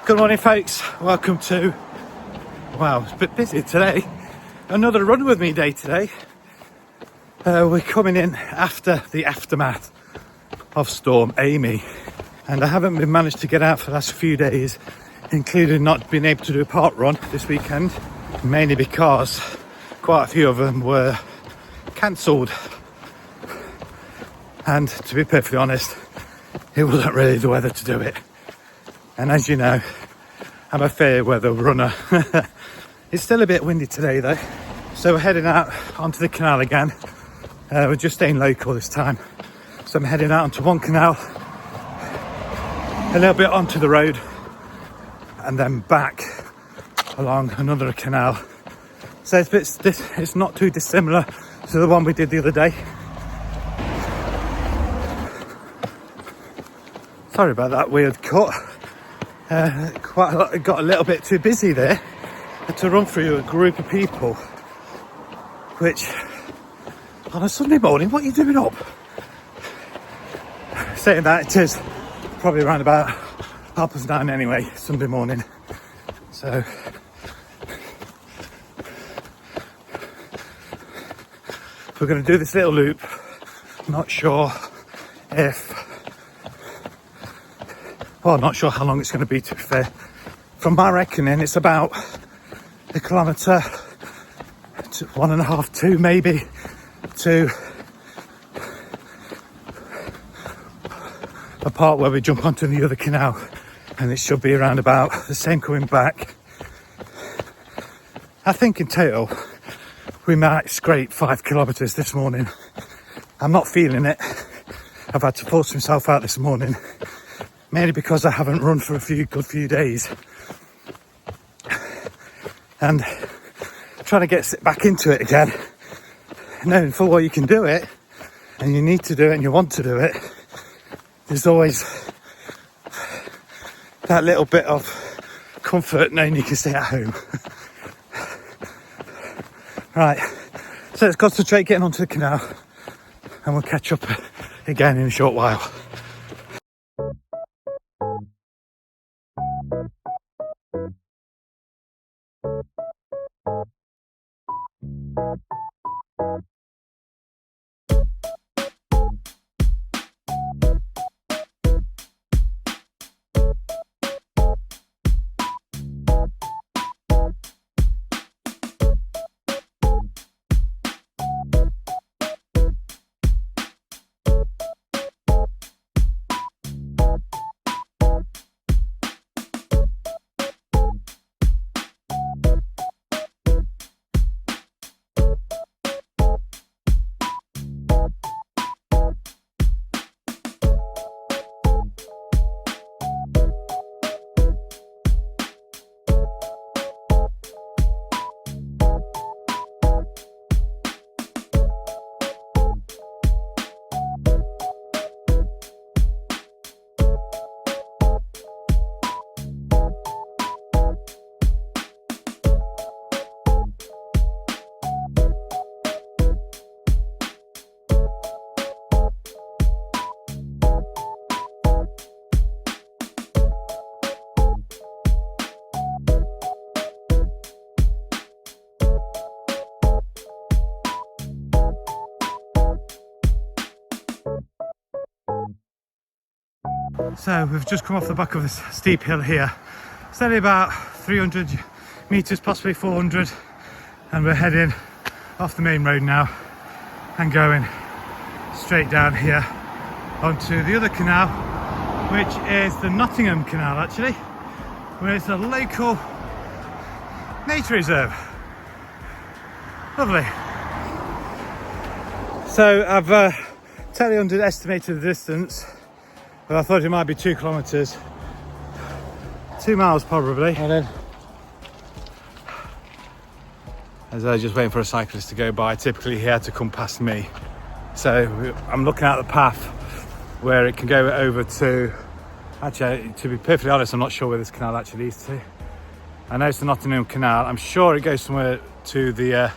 Good morning, folks. Welcome to, wow, it's a bit busy today. Another run with me day today. We're coming in after the aftermath of Storm Amy. And I haven't been managed to get out for the last few days, including not being able to do a park run this weekend, mainly because quite a few of them were cancelled. And to be perfectly honest, it wasn't really the weather to do it. And as you know, I'm a fair weather runner. It's still a bit windy today though. So we're heading out onto the canal again. We're just staying local this time. So I'm heading out onto one canal, a little bit onto the road, and then back along another canal. So it's not too dissimilar to the one we did the other day. Sorry about that weird cut. Quite a lot, it got a little bit too busy there. Had to run through a group of people, which on a Sunday morning, what are you doing up? Saying that, it is probably around about 9:30 anyway, Sunday morning. So we're going to do this little loop. Not sure not sure how long it's going to be, to be fair. From my reckoning, it's about a kilometre to 1.5, 2 maybe, to a part where we jump onto the other canal, and it should be around about the same coming back. I think in total we might scrape 5 kilometres this morning. I'm not feeling it. I've had to force myself out this morning, mainly because I haven't run for a good few days, and trying to get back into it again, knowing full well you can do it and you need to do it and you want to do it. There's always that little bit of comfort knowing you can stay at home. Right, so let's concentrate getting onto the canal, and we'll catch up again in a short while. So we've just come off the back of this steep hill here. It's only about 300 metres, possibly 400, and we're heading off the main road now and going straight down here onto the other canal, which is the Nottingham Canal actually, where it's a local nature reserve. Lovely. So I've totally underestimated the distance, but I thought it might be 2 kilometres, 2 miles probably. And then, as I was just waiting for a cyclist to go by, typically he had to come past me. So I'm looking at the path where it can go over to, actually, to be perfectly honest, I'm not sure where this canal actually leads to. I know it's the Nottingham Canal. I'm sure it goes somewhere to the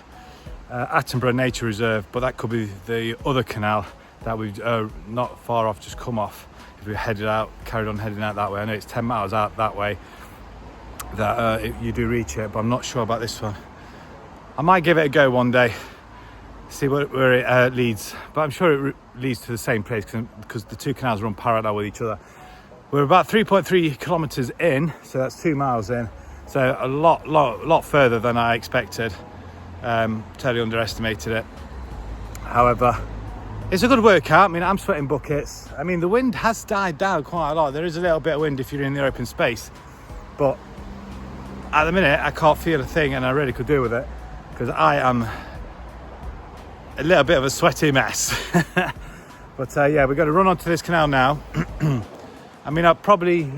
Attenborough Nature Reserve, but that could be the other canal that we've not far off just come off. If we carried on heading out that way, I know it's 10 miles out that way, that you do reach it, but I'm not sure about this one. I might give it a go one day, see where it leads, but I'm sure it leads to the same place because the two canals run parallel with each other. We're about 3.3 kilometers in, so that's 2 miles in, so a lot further than I expected. Totally underestimated it. However, it's a good workout. I mean, I'm sweating buckets. I mean, the wind has died down quite a lot. There is a little bit of wind if you're in the open space, but at the minute I can't feel a thing, and I really could do with it because I am a little bit of a sweaty mess. But yeah, we're going to run onto this canal now. I mean, I'll probably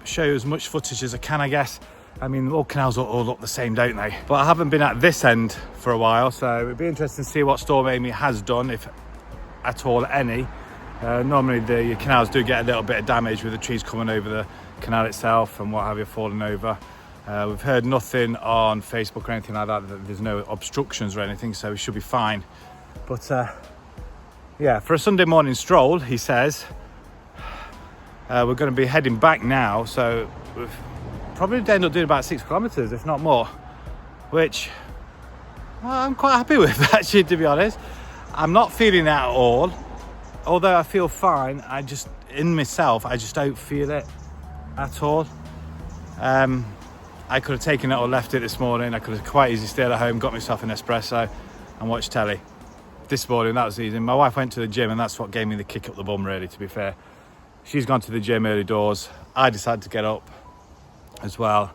show you as much footage as I can, I guess. I mean, all canals all look the same, don't they? But I haven't been at this end for a while, so it'd be interesting to see what Storm Amy has done, if at all any. Normally the canals do get a little bit of damage with the trees coming over the canal itself and what have you, falling over. We've heard nothing on Facebook or anything like that there's no obstructions or anything, so we should be fine. But yeah, for a Sunday morning stroll, he says, we're going to be heading back now, so we've probably end up doing about 6 kilometers, if not more, which I'm quite happy with, actually, to be honest. I'm not feeling that at all, although I feel fine. I just, in myself, I just don't feel it at all. I could have taken it or left it this morning. I could have quite easily stayed at home, got myself an espresso and watched telly. This morning, that was easy. My wife went to the gym, and that's what gave me the kick up the bum, really, to be fair. She's gone to the gym early doors. I decided to get up as well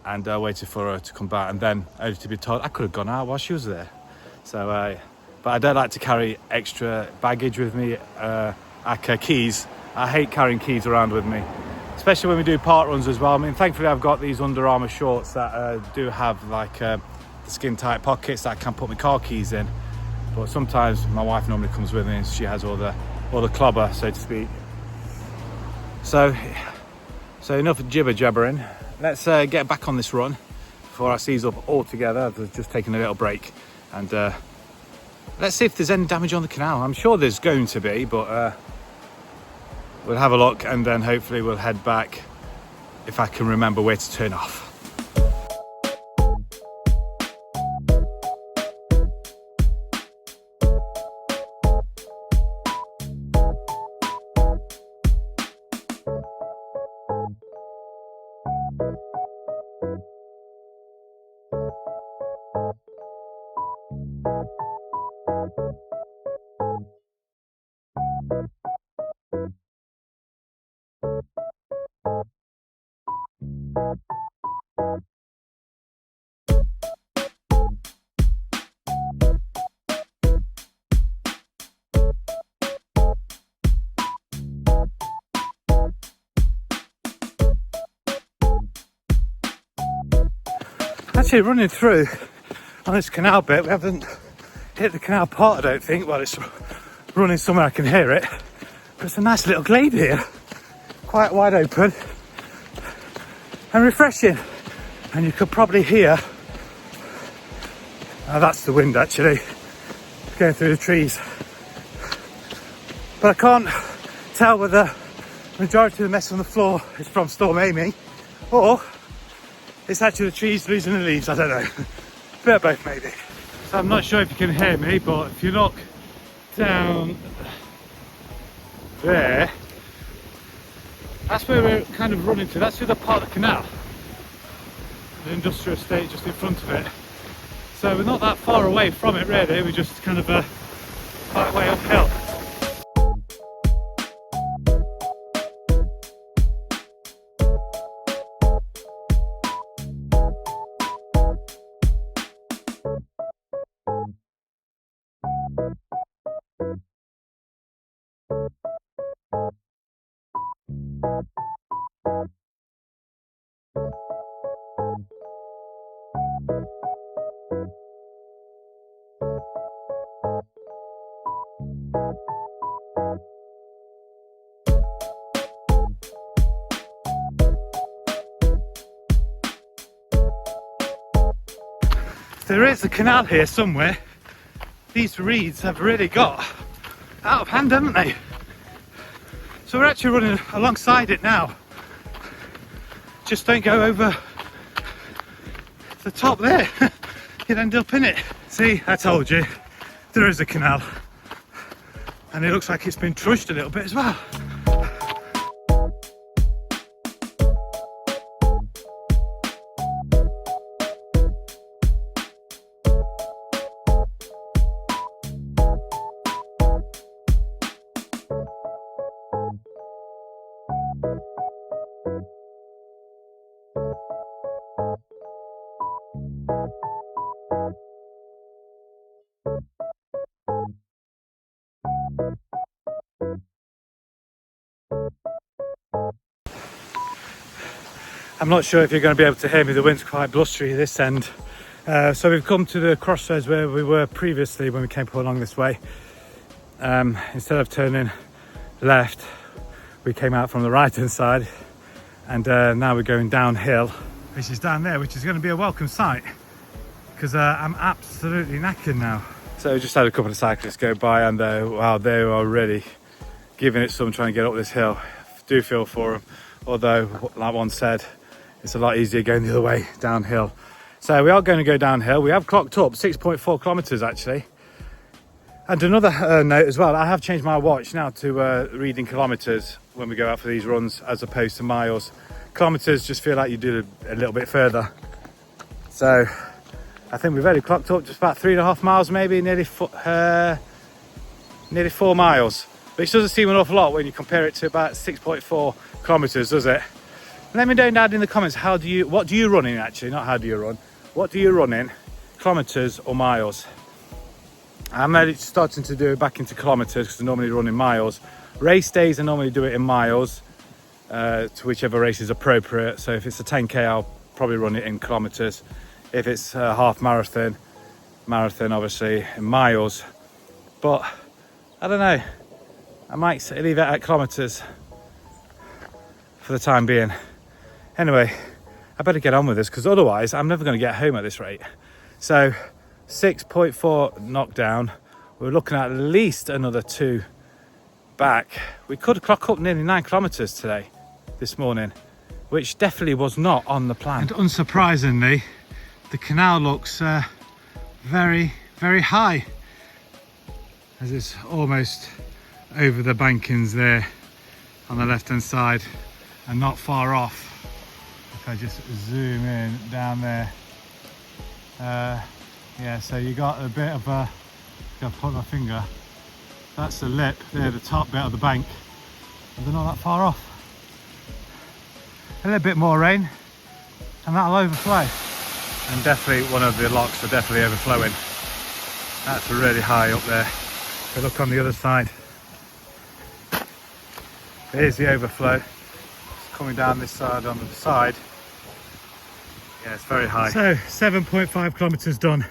and waited for her to come back, and then only to be told I could have gone out while she was there. So but I don't like to carry extra baggage with me, like keys. I hate carrying keys around with me, especially when we do park runs as well. I mean, thankfully I've got these Under Armour shorts that do have like the skin tight pockets that I can put my car keys in, but sometimes my wife normally comes with me and she has all the clobber, so to speak. So enough jibber jabbering. Let's get back on this run before I seize up altogether. I've just taken a little break, and let's see if there's any damage on the canal. I'm sure there's going to be, but we'll have a look, and then hopefully we'll head back if I can remember where to turn off. Actually, running through on this canal bit, we haven't hit the canal part, I don't think. Well, it's running somewhere I can hear it, but it's a nice little glade here, quite wide open and refreshing. And you could probably hear, that's the wind actually going through the trees, but I can't tell whether the majority of the mess on the floor is from Storm Amy or it's actually the trees losing the leaves. I don't know. Bit of both, maybe. So I'm not sure if you can hear me, but if you look down there, that's where we're kind of running to. That's the other part of the canal, the industrial estate just in front of it. So we're not that far away from it, really. We're just kind of quite a way uphill. There is a canal here somewhere. These reeds have really got out of hand, haven't they? So we're actually running alongside it now. Just don't go over the top there, you'd end up in it. See, I told you, there is a canal. And it looks like it's been trudged a little bit as well. I'm not sure if you're going to be able to hear me, the wind's quite blustery this end. So we've come to the crossroads where we were previously when we came along this way. Instead of turning left, we came out from the right hand side, and now we're going downhill, which is down there, which is going to be a welcome sight because I'm absolutely knackered now. So we just had a couple of cyclists go by, and wow, they were already giving it some trying to get up this hill. Do feel for them, although like one said, it's a lot easier going the other way downhill. So we are going to go downhill. We have clocked up 6.4 kilometers actually. And another note as well, I have changed my watch now to reading kilometers when we go out for these runs as opposed to miles. Kilometers just feel like you do a little bit further. So I think we've only clocked up just about 3.5 miles, maybe nearly 4 miles, which doesn't seem an awful lot when you compare it to about 6.4 kilometers, does it? Let me know down in the comments, what do you run in actually, not how do you run, what do you run in, kilometers or miles? I'm starting to do it back into kilometers because I normally run in miles. Race days I normally do it in miles, to whichever race is appropriate. So if it's a 10k, I'll probably run it in kilometers. If it's a half marathon obviously in miles. But I don't know, I might leave it at kilometers for the time being. Anyway, I better get on with this because otherwise I'm never going to get home at this rate. So 6.4 knockdown. We're looking at least another 2 back. We could clock up nearly 9 kilometers today, this morning, which definitely was not on the plan. And unsurprisingly, the canal looks very, very high, as it's almost over the bankings there on the left hand side and not far off. If I just zoom in down there, yeah, so you got a bit of a, gotta put my finger, that's the lip there, the top bit of the bank, and they're not that far off. A little bit more rain and that'll overflow, and definitely one of the locks are definitely overflowing. That's really high up there. So look on the other side, there's the overflow. It's coming down this side on the side. Yeah, it's very high. So 7.5 kilometers done.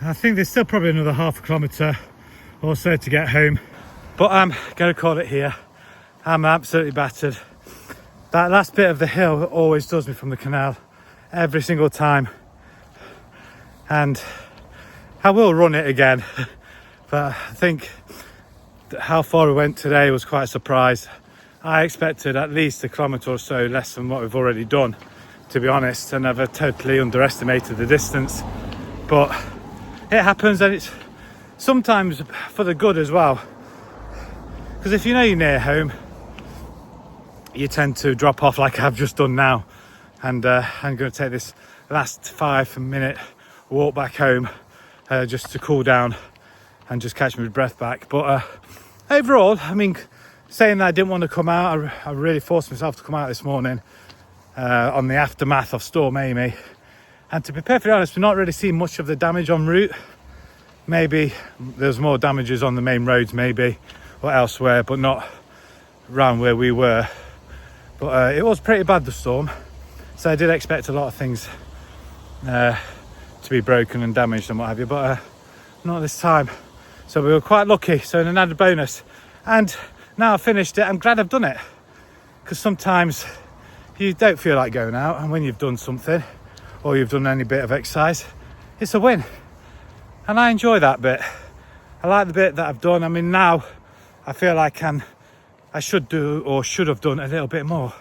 I think there's still probably another half a kilometer or so to get home, but I'm gonna call it here. I'm absolutely battered. That last bit of the hill always does me from the canal every single time, and I will run it again. But I think how far we went today was quite a surprise. I expected at least a kilometre or so less than what we've already done, to be honest, and I've totally underestimated the distance. But it happens, and it's sometimes for the good as well, because if you know you're near home, you tend to drop off like I've just done now, and I'm going to take this last 5-minute walk back home just to cool down and just catch my breath back. But overall, I mean, saying that I didn't want to come out, I really forced myself to come out this morning on the aftermath of Storm Amy. And to be perfectly honest, we're not really seeing much of the damage en route. Maybe there's more damages on the main roads maybe, or elsewhere, but not around where we were. But it was pretty bad, the storm. So I did expect a lot of things to be broken and damaged and what have you, but not this time. So we were quite lucky, so an added bonus. And now I've finished it, I'm glad I've done it. Because sometimes you don't feel like going out, and when you've done something, or you've done any bit of exercise, it's a win. And I enjoy that bit. I like the bit that I've done. I mean, now I feel like I should do, or should have done, a little bit more.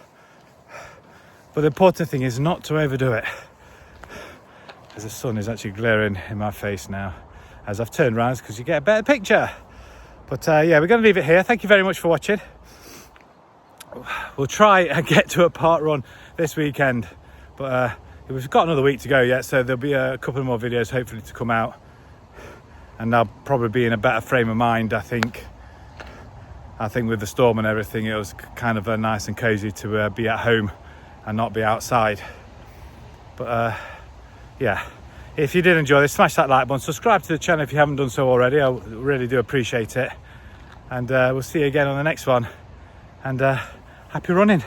But the important thing is not to overdo it. as the sun is actually glaring in my face now as I've turned around, because you get a better picture. But yeah, we're going to leave it here. Thank you very much for watching. We'll try and get to a park run this weekend, but we've got another week to go yet, so there'll be a couple more videos hopefully to come out, and I'll probably be in a better frame of mind. I think with the storm and everything, it was kind of nice and cozy to be at home and not be outside. But yeah, if you did enjoy this, smash that like button, subscribe to the channel if you haven't done so already. I really do appreciate it, and we'll see you again on the next one, and happy running.